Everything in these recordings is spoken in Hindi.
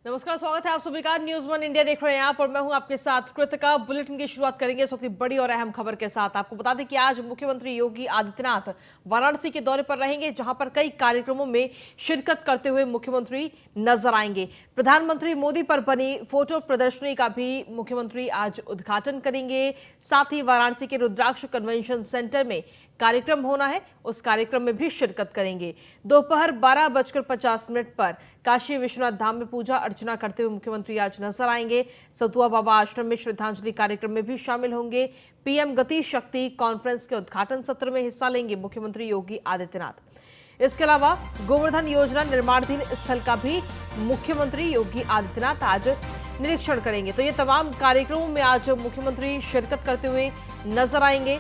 नमस्कार, स्वागत है आप सभी का। न्यूज़ वन इंडिया देख रहे हैं आप और मैं हूं आपके साथ कृतिका। बुलेटिन की शुरुआत करेंगे इस वक्त की बड़ी और अहम खबर के साथ। आपको बता दें कि आज मुख्यमंत्री योगी आदित्यनाथ वाराणसी के दौरे पर रहेंगे, जहां पर कई कार्यक्रमों में शिरकत करते हुए मुख्यमंत्री नजर आएंगे। प्रधानमंत्री मोदी पर बनी फोटो प्रदर्शनी का भी मुख्यमंत्री आज उद्घाटन करेंगे। साथ ही वाराणसी के रुद्राक्ष कन्वेंशन सेंटर में कार्यक्रम होना है, उस कार्यक्रम में भी शिरकत करेंगे। दोपहर 12:50 पर काशी विश्वनाथ धाम में पूजा अर्चना करते हुए मुख्यमंत्री आज नजर आएंगे। सतुआ बाबा आश्रम में श्रद्धांजलि कार्यक्रम में भी शामिल होंगे। पीएम गति शक्ति कॉन्फ्रेंस के उद्घाटन सत्र में हिस्सा लेंगे मुख्यमंत्री योगी आदित्यनाथ। इसके अलावा गोवर्धन योजना निर्माणाधीन स्थल का भी मुख्यमंत्री योगी आदित्यनाथ आज निरीक्षण करेंगे। तो ये तमाम कार्यक्रमों में आज मुख्यमंत्री शिरकत करते हुए नजर आएंगे।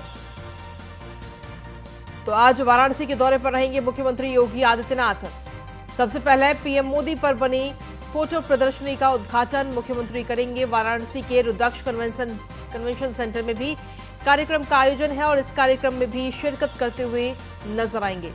तो आज वाराणसी के दौरे पर रहेंगे मुख्यमंत्री योगी आदित्यनाथ। सबसे पहले पीएम मोदी पर बनी फोटो प्रदर्शनी का उद्घाटन मुख्यमंत्री करेंगे। वाराणसी के रुद्राक्ष कन्वेंशन सेंटर में भी कार्यक्रम का आयोजन है और इस कार्यक्रम में भी शिरकत करते हुए नजर आएंगे।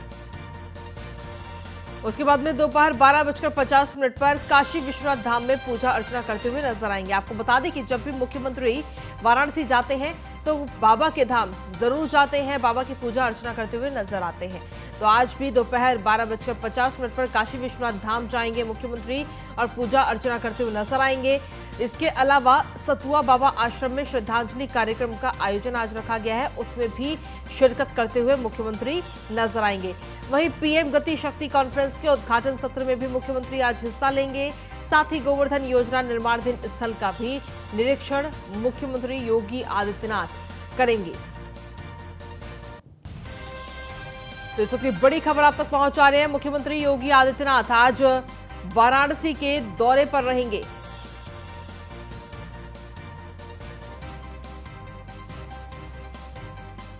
उसके बाद में दोपहर 12:50 पर काशी विश्वनाथ धाम में पूजा अर्चना करते हुए नजर आएंगे। आपको बता दें कि जब भी मुख्यमंत्री वाराणसी जाते हैं तो बाबा के धाम जरूर जाते हैं, बाबा की पूजा अर्चना करते हुए नजर आते हैं। तो आज भी दोपहर 12:50 पर काशी विश्वनाथ धाम जाएंगे मुख्यमंत्री और पूजा अर्चना करते हुए नजर आएंगे। इसके अलावा सतुआ बाबा आश्रम में श्रद्धांजलि कार्यक्रम का आयोजन आज रखा गया है, उसमें भी शिरकत करते हुए मुख्यमंत्री नजर आएंगे। वहीं पीएम गति शक्ति कॉन्फ्रेंस के उद्घाटन सत्र में भी मुख्यमंत्री आज हिस्सा लेंगे। साथ ही गोवर्धन योजना निर्माणाधीन स्थल का भी निरीक्षण मुख्यमंत्री योगी आदित्यनाथ करेंगे। तो इस वक्त बड़ी खबर आप तक पहुंचा रहे हैं। मुख्यमंत्री योगी आदित्यनाथ आज वाराणसी के दौरे पर रहेंगे।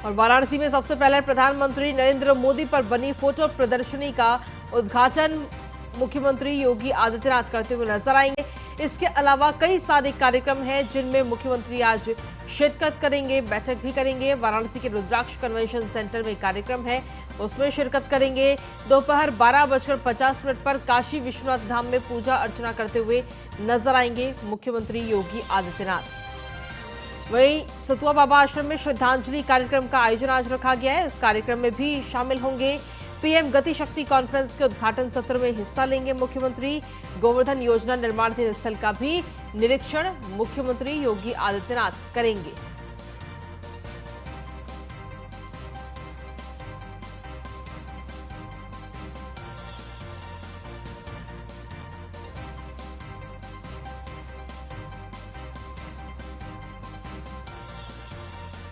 और वाराणसी में सबसे पहले प्रधानमंत्री नरेंद्र मोदी पर बनी फोटो प्रदर्शनी का उद्घाटन मुख्यमंत्री योगी आदित्यनाथ करते हुए नजर आएंगे। इसके अलावा कई सारे कार्यक्रम हैं जिनमें मुख्यमंत्री आज शिरकत करेंगे, बैठक भी करेंगे। वाराणसी के रुद्राक्ष कन्वेंशन सेंटर में कार्यक्रम है, उसमें शिरकत करेंगे। दोपहर 12:50 पर काशी विश्वनाथ धाम में पूजा अर्चना करते हुए नजर आएंगे मुख्यमंत्री योगी आदित्यनाथ। वहीं सतुआ बाबा आश्रम में श्रद्धांजलि कार्यक्रम का आयोजन आज रखा गया है, इस कार्यक्रम में भी शामिल होंगे। पीएम गति शक्ति कॉन्फ्रेंस के उद्घाटन सत्र में हिस्सा लेंगे मुख्यमंत्री। गोवर्धन योजना निर्माणाधीन स्थल का भी निरीक्षण मुख्यमंत्री योगी आदित्यनाथ करेंगे।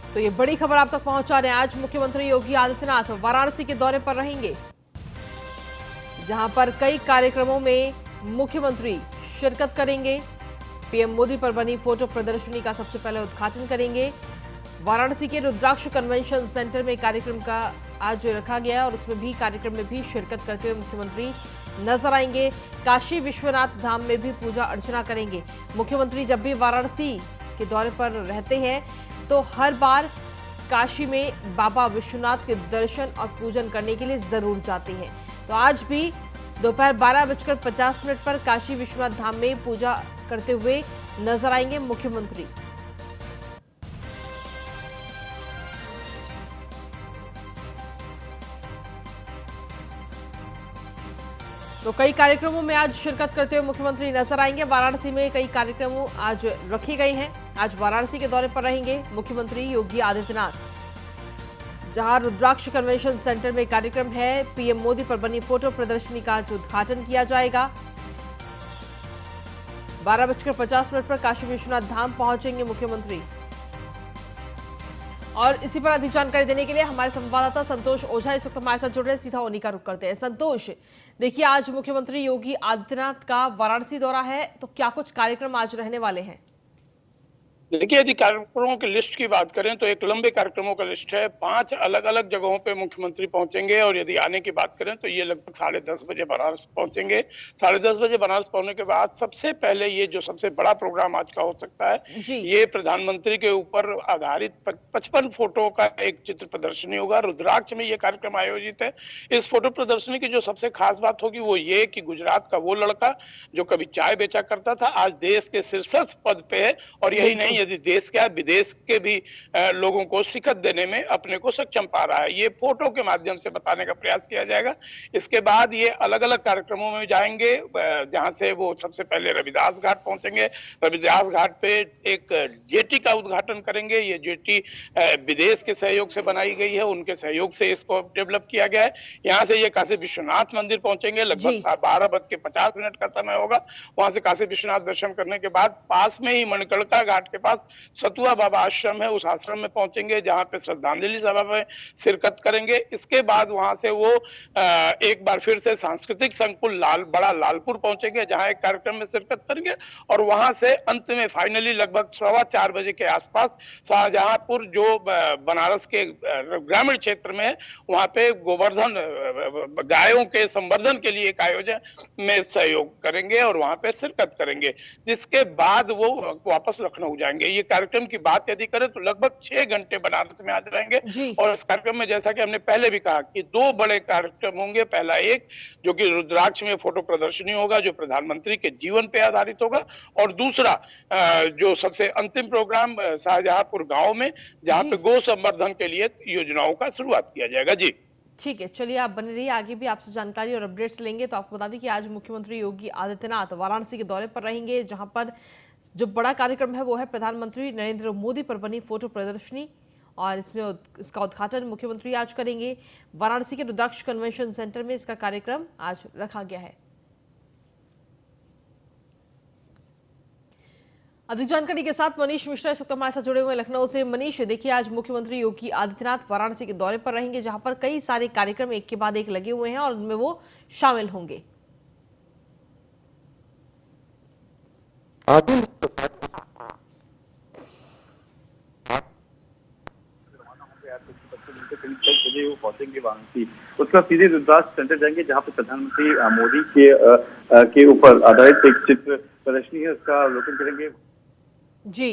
तो ये बड़ी खबर आप तक पहुंचा रहे हैं। आज मुख्यमंत्री योगी आदित्यनाथ वाराणसी के दौरे पर रहेंगे, जहां पर कई कार्यक्रमों में मुख्यमंत्री शिरकत करेंगे। पीएम मोदी पर बनी फोटो प्रदर्शनी का सबसे पहले उद्घाटन करेंगे। वाराणसी के रुद्राक्ष कन्वेंशन सेंटर में कार्यक्रम का आज रखा गया है और उसमें भी कार्यक्रम में भी शिरकत करते हुए मुख्यमंत्री नजर आएंगे। काशी विश्वनाथ धाम में भी पूजा अर्चना करेंगे। मुख्यमंत्री जब भी वाराणसी के दौरे पर रहते हैं तो हर बार काशी में बाबा विश्वनाथ के दर्शन और पूजन करने के लिए जरूर जाते हैं। तो आज भी दोपहर 12:50 पर काशी विश्वनाथ धाम में पूजा करते हुए नजर आएंगे मुख्यमंत्री। तो कई कार्यक्रमों में आज शिरकत करते हुए मुख्यमंत्री नजर आएंगे। वाराणसी में कई कार्यक्रमों आज रखे गए हैं। आज वाराणसी के दौरे पर रहेंगे मुख्यमंत्री योगी आदित्यनाथ, जहां रुद्राक्ष कन्वेंशन सेंटर में कार्यक्रम है। पीएम मोदी पर बनी फोटो प्रदर्शनी का आज उद्घाटन किया जाएगा। 12:50 पर काशी विश्वनाथ धाम पहुंचेंगे मुख्यमंत्री। और इसी पर अधिक जानकारी देने के लिए हमारे संवाददाता संतोष ओझा इस वक्त हमारे साथ जुड़ रहे हैं। सीधा उन्हीं का रुख करते हैं। संतोष, देखिए आज मुख्यमंत्री योगी आदित्यनाथ का वाराणसी दौरा है, तो क्या कुछ कार्यक्रम आज रहने वाले हैं? देखिए, यदि कार्यक्रमों की लिस्ट की बात करें तो एक लंबे कार्यक्रमों का लिस्ट है। 5 अलग-अलग जगहों पे मुख्यमंत्री पहुँचेंगे और यदि आने की बात करें तो ये लगभग 10:30 बजे बनारस पहुँचेंगे। 10:30 बजे बनारस पहुँचने के बाद सबसे पहले ये जो सबसे बड़ा प्रोग्राम आज का हो सकता है, जी। ये प्रधानमंत्री के ऊपर आधारित 55 फ़ोटो का एक चित्र प्रदर्शनी होगा। रुद्राक्ष में ये कार्यक्रम आयोजित है। इस फ़ोटो प्रदर्शनी की जो सबसे ख़ास बात होगी वो ये कि गुजरात का वो लड़का जो कभी चाय बेचा करता था, आज देश के शीर्षस्थ पद पे है और यही नहीं, बिल्कुल। यदि देश क्या विदेश के भी लोगों को शिखत देने में अपने को सक्षम पा रहा है। ये फोटो के माध्यम से बताने का प्रयास किया जाएगा। इसके बाद ये अलग-अलग कार्यक्रमों में जाएँगे, जहाँ से वो सबसे पहले रविदास घाट पहुँचेंगे। रविदास घाट पे एक जेटी का उद्घाटन करेंगे। ये जेटी विदेश के सहयोग से बनाई गई है, उनके सहयोग से इसको डेवलप किया गया है। यहाँ से ये काशी विश्वनाथ मंदिर पहुँचेंगे, लगभग जी। 12:50 का समय होगा। वहाँ से काशी विश्वनाथ दर्शन करने के बाद पास में ही मणिकर्णिका घाट के पास सतुआ बाबा आश्रम है, उस आश्रम में पहुंचेंगे जहां पे श्रद्धांजलि सभा में शिरकत करेंगे। इसके बाद वहां से वो एक बार फिर से सांस्कृतिक संकुल बड़ा लालपुर पहुंचेंगे जहां एक कार्यक्रम में शिरकत करेंगे और वहां से अंत में फाइनली लगभग 4:15 बजे के आसपास शाहजहांपुर जो बनारस के ग्रामीण क्षेत्र में है, वहां पे गोवर्धन गायों के संवर्धन के लिए एक आयोजन में सहयोग करेंगे और वहां पे शिरकत करेंगे, जिसके बाद वो वापस लखनऊ जाएंगे। ये कार्यक्रम की बात यदि करें तो लगभग 6 घंटे बनारस में आज रहेंगे जी। और इस कार्यक्रम में जैसा कि हमने पहले भी कहा कि 2 बड़े कार्यक्रम होंगे। पहला एक जो कि रुद्राक्ष में फोटो प्रदर्शनी होगा जो प्रधानमंत्री के जीवन पे आधारित होगा और दूसरा जो सबसे अंतिम प्रोग्राम शाहजहांपुर गांव में जहां जी। पे गौ संवर्धन के लिए योजनाओं का शुरुआत किया जाएगा। जी। ठीक है, चलिए आप बने रहिए, आगे भी आपसे जानकारी और अपडेट्स लेंगे। तो आपको बता दें कि आज मुख्यमंत्री योगी आदित्यनाथ वाराणसी के दौरे पर रहेंगे, जहां पर जो बड़ा कार्यक्रम है वो है प्रधानमंत्री नरेंद्र मोदी पर बनी फोटो प्रदर्शनी और इसका उद्घाटन मुख्यमंत्री आज करेंगे। वाराणसी के रुद्राक्ष कन्वेंशन सेंटर में इसका कार्यक्रम आज रखा गया है। अधिक जानकारी के साथ मनीष मिश्रा इस वक्त हमारे साथ जुड़े हुए हैं लखनऊ से। मनीष, देखिए आज मुख्यमंत्री योगी आदित्यनाथ वाराणसी के दौरे पर रहेंगे, जहां पर कई सारे कार्यक्रम एक के बाद एक लगे हुए हैं और उनमें वो शामिल होंगे। वो पहुंचेंगे वाराणसी, उसका सीधे रुद्राक्ष सेंटर जाएंगे जहां पर प्रधानमंत्री मोदी के ऊपर आधारित एक चित्र प्रदर्शनी है, उसका अवलोकन करेंगे। जी।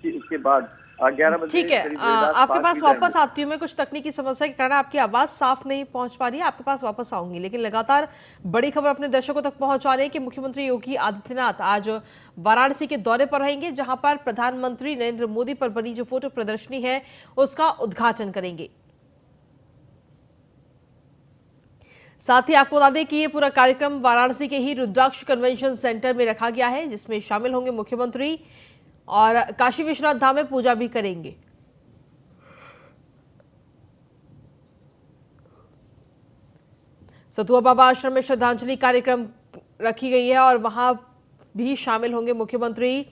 इसके बाद 11 बजे ठीक है, आपके पास वापस आती हूँ मैं। कुछ तकनीकी समस्या के कारण आपकी आवाज साफ नहीं पहुंच पा रही है, आपके पास वापस आऊंगी। लेकिन लगातार बड़ी खबर अपने दर्शकों तक पहुंचा रहे हैं कि मुख्यमंत्री योगी आदित्यनाथ आज वाराणसी के दौरे पर रहेंगे, जहां पर प्रधानमंत्री नरेंद्र मोदी पर बनी जो फोटो प्रदर्शनी है उसका उद्घाटन करेंगे। साथ ही आपको बता दें कि ये पूरा कार्यक्रम वाराणसी के ही रुद्राक्ष कन्वेंशन सेंटर में रखा गया है, जिसमें शामिल होंगे मुख्यमंत्री और काशी विश्वनाथ धाम में पूजा भी करेंगे। सतुआ बाबा आश्रम में श्रद्धांजलि कार्यक्रम रखी गई है और वहां भी शामिल होंगे मुख्यमंत्री।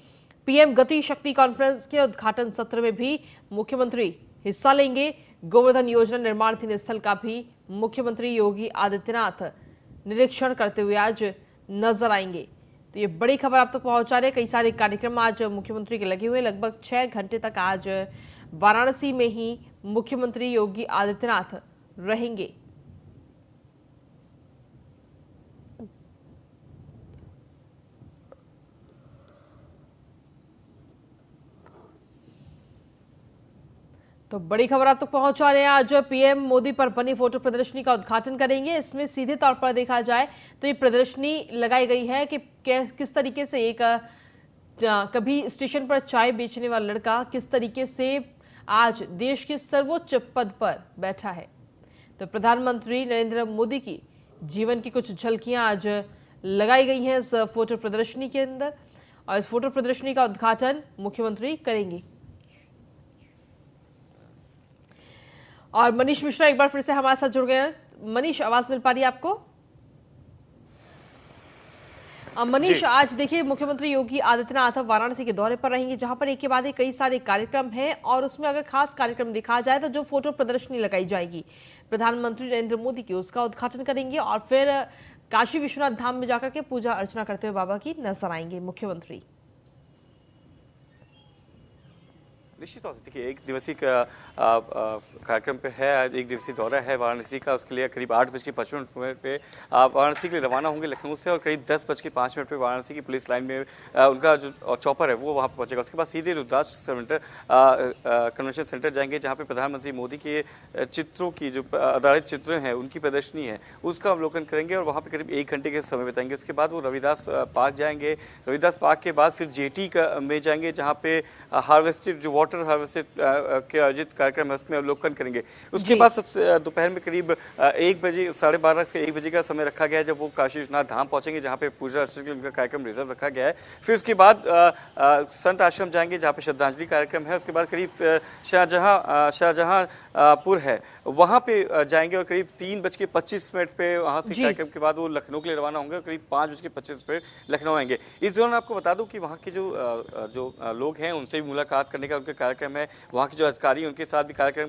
पीएम गति शक्ति कॉन्फ्रेंस के उद्घाटन सत्र में भी मुख्यमंत्री हिस्सा लेंगे। गोवर्धन योजना निर्माण 3 स्थल का भी मुख्यमंत्री योगी आदित्यनाथ निरीक्षण करते हुए आज नजर आएंगे। तो ये बड़ी खबर आप तक पहुंचा रहे। कई सारे कार्यक्रम आज मुख्यमंत्री के लगे हुए, लगभग 6 घंटे तक आज वाराणसी में ही मुख्यमंत्री योगी आदित्यनाथ रहेंगे। तो बड़ी खबर आप तक पहुंचा रहे हैं। आज पीएम मोदी पर बनी फोटो प्रदर्शनी का उद्घाटन करेंगे। इसमें सीधे तौर पर देखा जाए तो ये प्रदर्शनी लगाई गई है कि किस तरीके से एक कभी स्टेशन पर चाय बेचने वाला लड़का किस तरीके से आज देश के सर्वोच्च पद पर बैठा है। तो प्रधानमंत्री नरेंद्र मोदी की जीवन की कुछ झलकियां आज लगाई गई हैं इस फोटो प्रदर्शनी के अंदर और इस फोटो प्रदर्शनी का उद्घाटन मुख्यमंत्री करेंगे। और मनीष मिश्रा एक बार फिर से हमारे साथ जुड़ गए हैं। मनीष, आवाज मिल पा रही है आपको? मनीष, आज देखिए मुख्यमंत्री योगी आदित्यनाथ वाराणसी के दौरे पर रहेंगे, जहां पर एक के बाद एक कई सारे कार्यक्रम हैं और उसमें अगर खास कार्यक्रम दिखा जाए तो जो फोटो प्रदर्शनी लगाई जाएगी प्रधानमंत्री नरेंद्र मोदी की, उसका उद्घाटन करेंगे और फिर काशी विश्वनाथ धाम में जाकर के पूजा अर्चना करते हुए बाबा की नजर आएंगे मुख्यमंत्री। निश्चित तौर से देखिए, एक दिवसीय कार्यक्रम पे है, एक दिवसीय दौरा है वाराणसी का। उसके लिए करीब 8:55 पे वाराणसी के लिए रवाना होंगे लखनऊ से, और करीब 10:05 पे वाराणसी की पुलिस लाइन में उनका जो चॉपर है वो वहाँ पर पहुंचेगा। उसके बाद सीधे रुद्राक्ष कन्वेंशन सेंटर जाएंगे, जहाँ पे प्रधानमंत्री मोदी के चित्रों की जो आधारित चित्र हैं उनकी प्रदर्शनी है उसका अवलोकन करेंगे, और वहाँ पे करीब 1 घंटे के समय बिताएंगे। उसके बाद वो रविदास पार्क जाएंगे। रविदास पार्क के बाद फिर जेटी में जाएंगे, जहाँ पे हार्वेस्टेड जो वाटर हार्वेस्टेड के आयोजित कार्यक्रम है उसमें अवलोकन करेंगे। उसके बाद सबसे दोपहर में करीब 1 बजे 12:30 से 1 बजे का समय रखा गया है, जब वो काशी विश्वनाथ धाम पहुंचेंगे, जहाँ पे पूजा अर्चना के लिए उनका कार्यक्रम रिजर्व रखा गया है। फिर उसके बाद संत आश्रम जाएंगे, जहाँ पे श्रद्धांजलि कार्यक्रम है। उसके बाद करीब शाहजहांपुर है वहाँ पे जाएंगे, और करीब 3:25 पे वहाँ से कार्यक्रम के बाद वो लखनऊ के लिए रवाना होंगे, और करीब 5:25 पे लखनऊ आएंगे। इस दौरान आपको बता दूं कि वहाँ के जो लोग हैं उनसे भी मुलाकात करने का उनका कार्यक्रम है। वहाँ के जो अधिकारी उनके साथ भी कार्यक्रम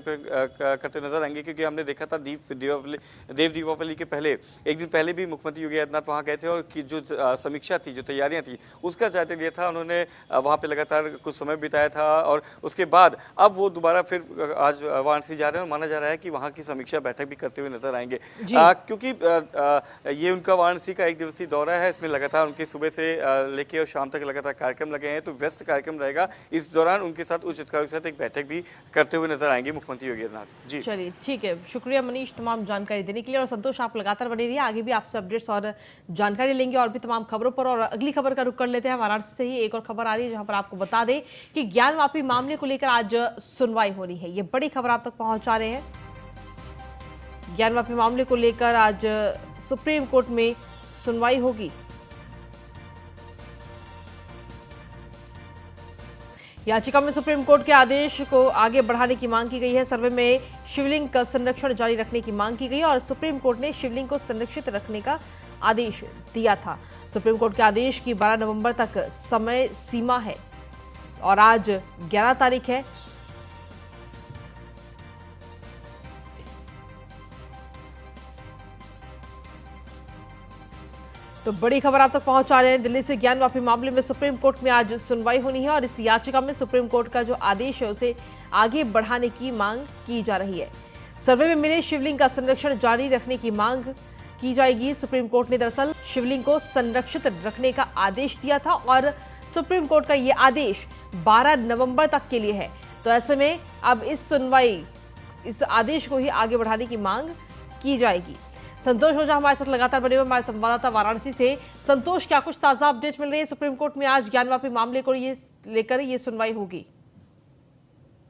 करते नजर आएंगे, क्योंकि हमने देखा था देव दीपावली के पहले एक दिन पहले भी मुख्यमंत्री योगी आदित्यनाथ वहाँ गए थे, और की जो समीक्षा थी, जो तैयारियां थी उसका जायजा लिया था उन्होंने। वहाँ पे लगातार कुछ समय बिताया था, और उसके बाद अब वो दोबारा फिर आज वाराणसी जा रहे हैं, और माना जा रहा है कि वहाँ की समीक्षा बैठक भी करते हुए नजर आएंगे, क्योंकि ये उनका वाराणसी का 1 दिवसीय दौरा है। इसमें लगातार उनके सुबह से लेके और शाम तक लगातार कार्यक्रम लगे हैं, तो व्यस्त कार्यक्रम रहेगा। इस दौरान उनके साथ उच्च अधिकारियों के साथ एक बैठक भी करते हुए नजर आएंगे मुख्यमंत्री योगी आदित्यनाथ जी। चलिए ठीक है, शुक्रिया मनीष तमाम जानकारी देने के लिए। और संतोष, आप लगातार बने रहिए, आगे भी आपसे अपडेट्स और जानकारी लेंगे और भी तमाम खबरों पर। और अगली खबर का रुख कर लेते हैं। वाराणसी से ही एक और खबर आ रही है, जहां पर आपको बता दें कि ज्ञानवापी मामले को लेकर आज सुनवाई हो रही है। ये बड़ी खबर आप तक पहुंचा रहे हैं। ज्ञानवापी मामले को लेकर आज सुप्रीम कोर्ट में सुनवाई होगी। याचिका में सुप्रीम कोर्ट के आदेश को आगे बढ़ाने की मांग की गई है। सर्वे में शिवलिंग का संरक्षण जारी रखने की मांग की गई, और सुप्रीम कोर्ट ने शिवलिंग को संरक्षित रखने का आदेश दिया था। सुप्रीम कोर्ट के आदेश की 12 नवंबर तक समय सीमा है, और आज 11 तारीख है। तो बड़ी खबर आप तक पहुंचा रहे हैं। दिल्ली से ज्ञानवापी मामले में सुप्रीम कोर्ट में आज सुनवाई होनी है, और इस याचिका में सुप्रीम कोर्ट का जो आदेश है उसे आगे बढ़ाने की मांग की जा रही है। सर्वे में मिले शिवलिंग का संरक्षण जारी रखने की मांग की जाएगी। सुप्रीम कोर्ट ने दरअसल शिवलिंग को संरक्षित रखने का आदेश दिया था, और सुप्रीम कोर्ट का यह आदेश 12 नवंबर तक के लिए है। तो ऐसे में अब इस आदेश को ही आगे बढ़ाने की मांग की जाएगी। संतोष ओझा हमारे साथ लगातार बने हुए, हमारे संवाददाता वाराणसी से। संतोष, क्या कुछ ताजा अपडेट मिल रही है? सुप्रीम कोर्ट में आज ज्ञानवापी मामले को लेकर ये सुनवाई होगी।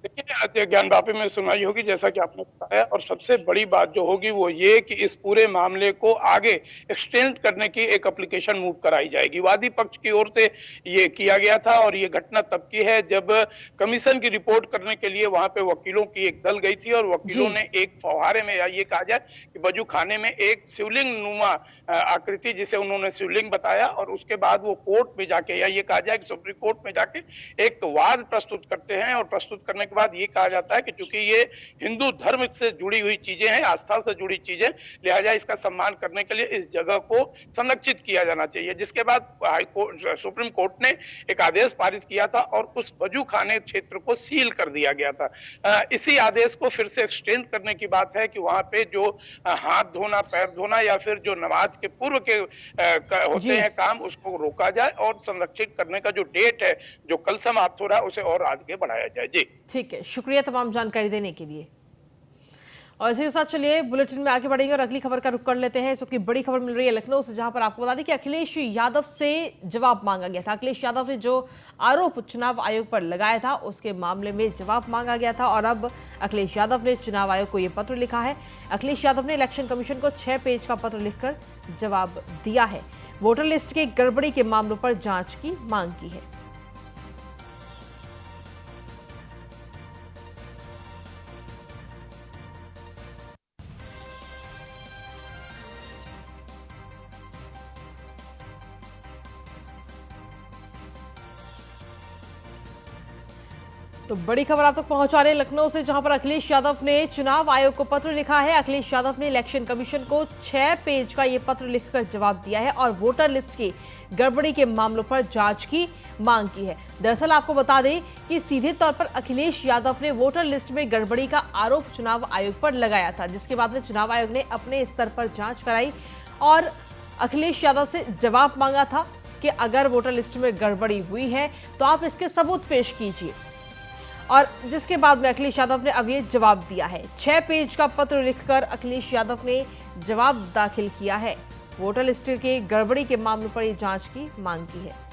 देखिए, आज ज्ञानवापी में सुनवाई होगी, जैसा कि आपने बताया, और सबसे बड़ी बात जो होगी वो ये कि इस पूरे मामले को आगे एक्सटेंड करने की एक एप्लीकेशन मूव कराई जाएगी। वादी पक्ष की ओर से ये किया गया था, और ये घटना तब की है जब कमीशन की रिपोर्ट करने के लिए वहां पे वकीलों की एक दल गई थी, और वकीलों ने एक फव्वारे में, या ये कहा जाए कि वजू खाने में एक शिवलिंग नुमा आकृति, जिसे उन्होंने शिवलिंग बताया, और उसके बाद वो कोर्ट में जाके, या ये कहा जाए कि सुप्रीम कोर्ट में जाके एक वाद प्रस्तुत करते हैं। और प्रस्तुत करने के बाद ये कहा जाता है कि चूंकि ये हिंदू धर्म से जुड़ी हुई चीजें हैं, आस्था से जुड़ी चीजें, लिहाजा इसका सम्मान करने के लिए इस जगह को संरक्षित किया जाना चाहिए। जिसके बाद सुप्रीम कोर्ट ने एक आदेश पारित किया था, और उस वजू खाने क्षेत्र को सील कर दिया गया था। इसी आदेश को फिर से एक्सटेंड करने की बात है कि वहां पे जो हाथ धोना, पैर धोना, या फिर जो नमाज के पूर्व के होते हैं काम, उसको रोका जाए, और संरक्षित करने का जो डेट है जो कल समाप्त हो रहा है उसे और आगे बढ़ाया जाए। जी ठीक है, शुक्रिया तमाम जानकारी देने के लिए। और इसी के साथ चलिए बुलेटिन में आगे बढ़ेंगे और अगली खबर का रुख कर लेते हैं। इस वक्त की बड़ी खबर मिल रही है लखनऊ से, जहां पर आपको बता दें कि अखिलेश यादव से जवाब मांगा गया था। अखिलेश यादव ने जो आरोप चुनाव आयोग पर लगाया था उसके मामले में जवाब मांगा गया था, और अब अखिलेश यादव ने चुनाव आयोग को यह पत्र लिखा है। अखिलेश यादव ने इलेक्शन कमीशन को 6 पेज का पत्र लिखकर जवाब दिया है। वोटर लिस्ट के गड़बड़ी के मामलों पर जांच की मांग की है। तो बड़ी खबर आप तक पहुंचा रहे हैं लखनऊ से, जहां पर अखिलेश यादव ने चुनाव आयोग को पत्र लिखा है। अखिलेश यादव ने इलेक्शन कमीशन को 6 पेज का ये पत्र लिखकर जवाब दिया है और वोटर लिस्ट की गड़बड़ी के मामलों पर जांच की मांग की है। दरअसल आपको बता दें कि सीधे तौर पर अखिलेश यादव ने वोटर लिस्ट में गड़बड़ी का आरोप चुनाव आयोग पर लगाया था, जिसके बाद में चुनाव आयोग ने अपने स्तर पर जांच कराई और अखिलेश यादव से जवाब मांगा था कि अगर वोटर लिस्ट में गड़बड़ी हुई है तो आप इसके सबूत पेश कीजिए। और जिसके बाद में अखिलेश यादव ने अब ये जवाब दिया है। 6 पेज का पत्र लिखकर अखिलेश यादव ने जवाब दाखिल किया है। वोटर लिस्ट के गड़बड़ी के मामले पर ये जांच की मांग की है।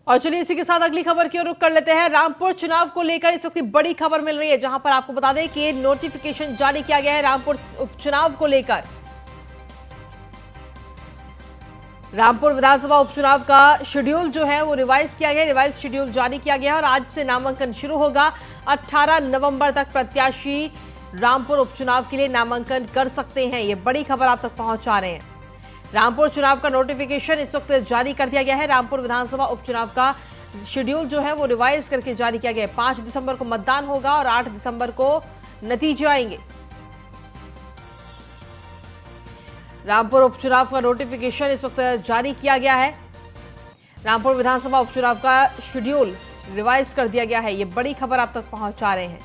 और चलिए इसी के साथ अगली खबर की ओर रुख कर लेते हैं। रामपुर चुनाव को लेकर इस वक्त बड़ी खबर मिल रही है, जहां पर आपको बता दें कि नोटिफिकेशन जारी किया गया है रामपुर उपचुनाव को लेकर। रामपुर विधानसभा उपचुनाव का शेड्यूल जो है वो रिवाइज किया गया, रिवाइज शेड्यूल जारी किया गया है और आज से नामांकन शुरू होगा। 18 नवंबर तक प्रत्याशी रामपुर उपचुनाव के लिए नामांकन कर सकते हैं। ये बड़ी खबर आप तक पहुंचा रहे हैं। रामपुर चुनाव का नोटिफिकेशन इस वक्त जारी कर दिया गया है। रामपुर विधानसभा उपचुनाव का शेड्यूल जो है वो रिवाइज करके जारी किया गया है। 5 दिसंबर को मतदान होगा और 8 दिसंबर को नतीजे आएंगे। रामपुर उपचुनाव का नोटिफिकेशन इस वक्त जारी किया गया है। रामपुर विधानसभा उपचुनाव का शेड्यूल रिवाइज कर दिया गया है। ये बड़ी खबर आप तक पहुंचा रहे हैं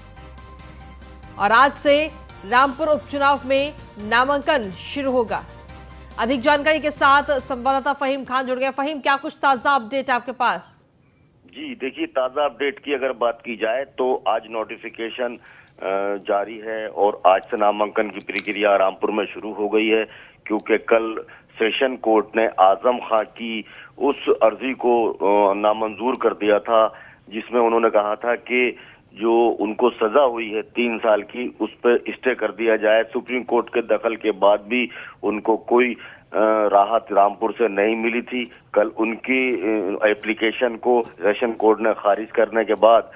और आज से रामपुर उपचुनाव में नामांकन शुरू होगा। अधिक जानकारी के साथ संवाददाता फहीम खान जुड़ गए। फहीम, क्या कुछ ताजा अपडेट आपके पास? जी देखिए, ताजा अपडेट की अगर बात की जाए तो आज नोटिफिकेशन जारी है और आज से नामांकन की प्रक्रिया रामपुर में शुरू हो गई है, क्योंकि कल सेशन कोर्ट ने आजम खां की उस अर्जी को नामंजूर कर दिया था, जिसमें उन्होंने कहा था कि जो उनको सजा हुई है 3 साल की, उस पर स्टे कर दिया जाए। सुप्रीम कोर्ट के दखल के बाद भी उनको कोई राहत रामपुर से नहीं मिली थी। कल उनकी एप्लीकेशन को सेशन कोर्ट ने खारिज करने के बाद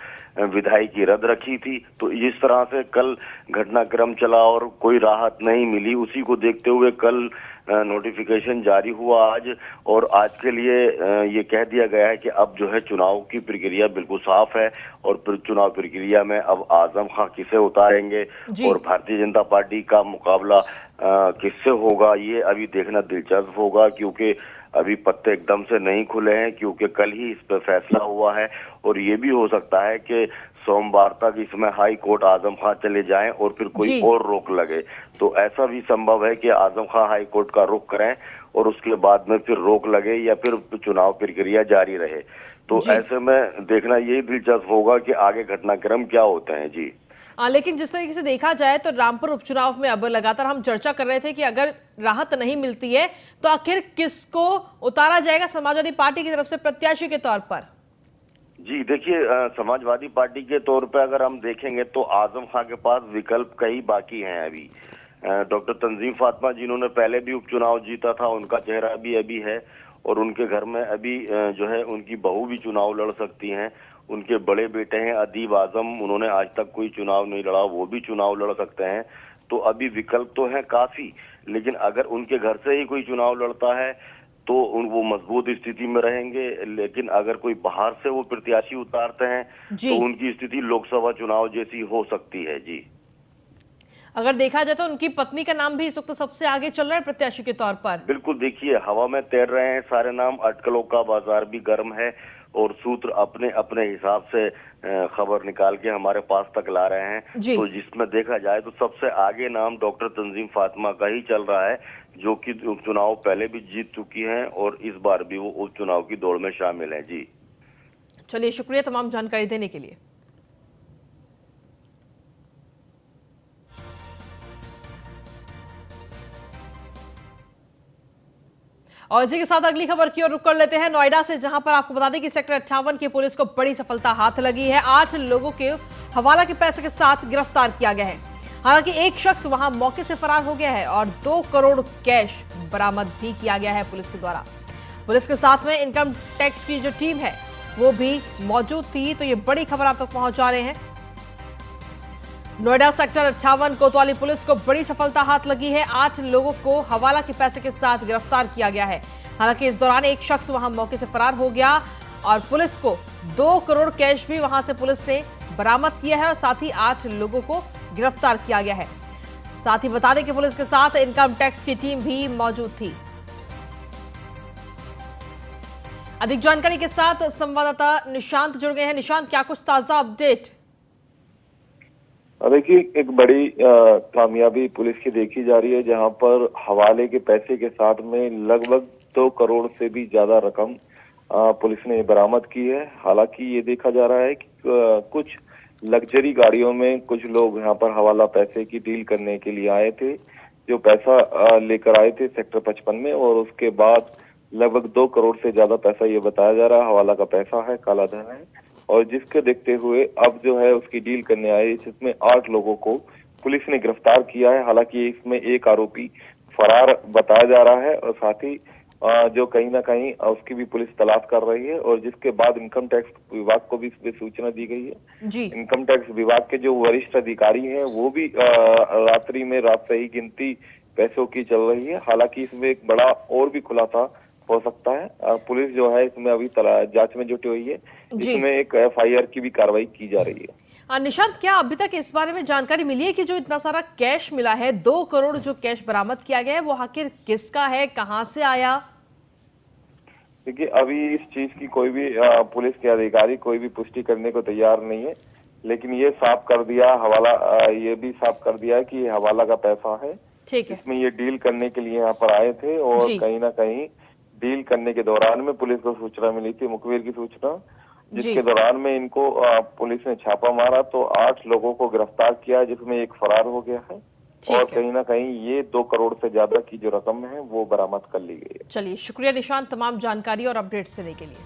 विधायी की रद्द रखी थी। तो इस तरह से कल घटनाक्रम चला और कोई राहत नहीं मिली। उसी को देखते हुए कल नोटिफिकेशन जारी हुआ आज, और आज के लिए ये कह दिया गया है कि अब जो है चुनाव की प्रक्रिया बिल्कुल साफ है और फिर चुनाव प्रक्रिया में अब आजम खां किसे उतारेंगे और भारतीय जनता पार्टी का मुकाबला किससे होगा, ये अभी देखना दिलचस्प होगा, क्योंकि अभी पत्ते एकदम से नहीं खुले हैं, क्योंकि कल ही इस पर फैसला हुआ है। और ये भी हो सकता है कि सोमवार तक इसमें हाई कोर्ट आजम खां चले जाएं और फिर कोई और रोक लगे। तो ऐसा भी संभव है कि आजम खां हाई कोर्ट का रुख करें और उसके बाद में फिर रोक लगे या फिर चुनाव प्रक्रिया जारी रहे। तो ऐसे में देखना यही दिलचस्प होगा कि आगे घटनाक्रम क्या होते हैं। जी लेकिन जिस तरीके से देखा जाए तो रामपुर उपचुनाव में अब लगातार हम चर्चा कर रहे थे कि अगर राहत नहीं मिलती है तो आखिर किसको उतारा जाएगा समाजवादी पार्टी की तरफ से प्रत्याशी के तौर पर? जी देखिए, समाजवादी पार्टी के तौर पर अगर हम देखेंगे तो आजम खां के पास विकल्प कई बाकी हैं अभी। डॉक्टर तंजीम फातिमा जिन्होंने पहले भी उपचुनाव जीता था, उनका चेहरा भी अभी है और उनके घर में अभी जो है उनकी बहू भी चुनाव लड़ सकती हैं। उनके बड़े बेटे हैं अदीब आजम, उन्होंने आज तक कोई चुनाव नहीं लड़ा, वो भी चुनाव लड़ सकते हैं। तो अभी विकल्प तो हैं काफी, लेकिन अगर उनके घर से ही कोई चुनाव लड़ता है तो वो मजबूत स्थिति में रहेंगे। लेकिन अगर कोई बाहर से वो प्रत्याशी उतारते हैं तो उनकी स्थिति लोकसभा चुनाव जैसी हो सकती है। जी अगर देखा जाए तो उनकी पत्नी का नाम भी इस वक्त सबसे आगे चल रहा है प्रत्याशी के तौर पर। बिल्कुल, देखिए हवा में तैर रहे हैं सारे नाम, अटकलों का बाजार भी गर्म है और सूत्र अपने अपने हिसाब से खबर निकाल के हमारे पास तक ला रहे हैं। तो जिसमें देखा जाए तो सबसे आगे नाम डॉक्टर तंजीम फातिमा का ही चल रहा है, जो कि उपचुनाव पहले भी जीत चुकी हैं और इस बार भी वो उपचुनाव की दौड़ में शामिल है। जी चलिए, शुक्रिया तमाम जानकारी देने के लिए। और इसी के साथ अगली खबर की ओर रुक कर लेते हैं नोएडा से, जहां पर आपको बता दें कि सेक्टर 58 की पुलिस को बड़ी सफलता हाथ लगी है। 8 लोगों के हवाला के पैसे के साथ गिरफ्तार किया गया है। हालांकि एक शख्स वहां मौके से फरार हो गया है और 2 करोड़ कैश बरामद भी किया गया है पुलिस के द्वारा। पुलिस के साथ में इनकम टैक्स की जो टीम है वो भी मौजूद थी। तो ये बड़ी खबर आप तक पहुंचा रहे हैं। नोएडा सेक्टर 58 कोतवाली पुलिस को बड़ी सफलता हाथ लगी है। 8 लोगों को हवाला के पैसे के साथ गिरफ्तार किया गया है। हालांकि इस दौरान एक शख्स वहां मौके से फरार हो गया और पुलिस को 2 करोड़ कैश भी वहां से पुलिस ने बरामद किया है और साथ ही 8 लोगों को गिरफ्तार किया गया है। साथ ही बता दें कि पुलिस के साथ इनकम टैक्स की टीम भी मौजूद थी। अधिक जानकारी के साथ संवाददाता निशांत जुड़ गए हैं। निशांत, क्या कुछ ताजा अपडेट? देखिए, एक बड़ी कामयाबी पुलिस की देखी जा रही है, जहां पर हवाले के पैसे के साथ में लगभग 2 करोड़ से भी ज्यादा रकम पुलिस ने बरामद की है। हालांकि ये देखा जा रहा है कि कुछ लग्जरी गाड़ियों में कुछ लोग यहां पर हवाला पैसे की डील करने के लिए आए थे, जो पैसा लेकर आए थे सेक्टर 55 में, और उसके बाद लगभग 2 करोड़ से ज्यादा पैसा ये बताया जा रहा है हवाला का पैसा है, काला धन है, और जिसके देखते हुए अब जो है उसकी डील करने आए, जिसमें 8 लोगों को पुलिस ने गिरफ्तार किया है। हालांकि इसमें एक आरोपी फरार बताया जा रहा है और साथ ही जो कहीं ना कहीं उसकी भी पुलिस तलाश कर रही है, और जिसके बाद इनकम टैक्स विभाग को भी इसमें सूचना दी गई है। जी। इनकम टैक्स विभाग के जो वरिष्ठ अधिकारी हैं वो भी रात्रि में रात से ही गिनती पैसों की चल रही है। हालांकि इसमें एक बड़ा और भी खुलासा हो सकता है। पुलिस जो है इसमें अभी जांच में जुटी हुई है। इसमें एक FIR की भी कार्रवाई की जा रही है। निशांत, क्या अभी तक इस बारे में जानकारी मिली है कि जो इतना सारा कैश मिला है, 2 करोड़ जो कैश बरामद किया गया है, वो आखिर किसका है, कहां से आया? देखिए, अभी इस चीज की कोई भी पुलिस के अधिकारी कोई भी पुष्टि करने को तैयार नहीं है, लेकिन ये साफ कर दिया हवाला, ये भी साफ कर दिया है कि ये हवाला का पैसा है। ठीक है। इसमें ये डील करने के लिए यहाँ पर आए थे, और कहीं ना कहीं डील करने के दौरान में पुलिस को सूचना मिली थी, मुखबिर की सूचना, जिसके दौरान में इनको पुलिस ने छापा मारा तो 8 लोगों को गिरफ्तार किया, जिसमें एक फरार हो गया है, और कहीं ना कहीं ये 2 करोड़ से ज्यादा की जो रकम है वो बरामद कर ली गई है। चलिए, शुक्रिया निशांत तमाम जानकारी और अपडेट्स देने के लिए।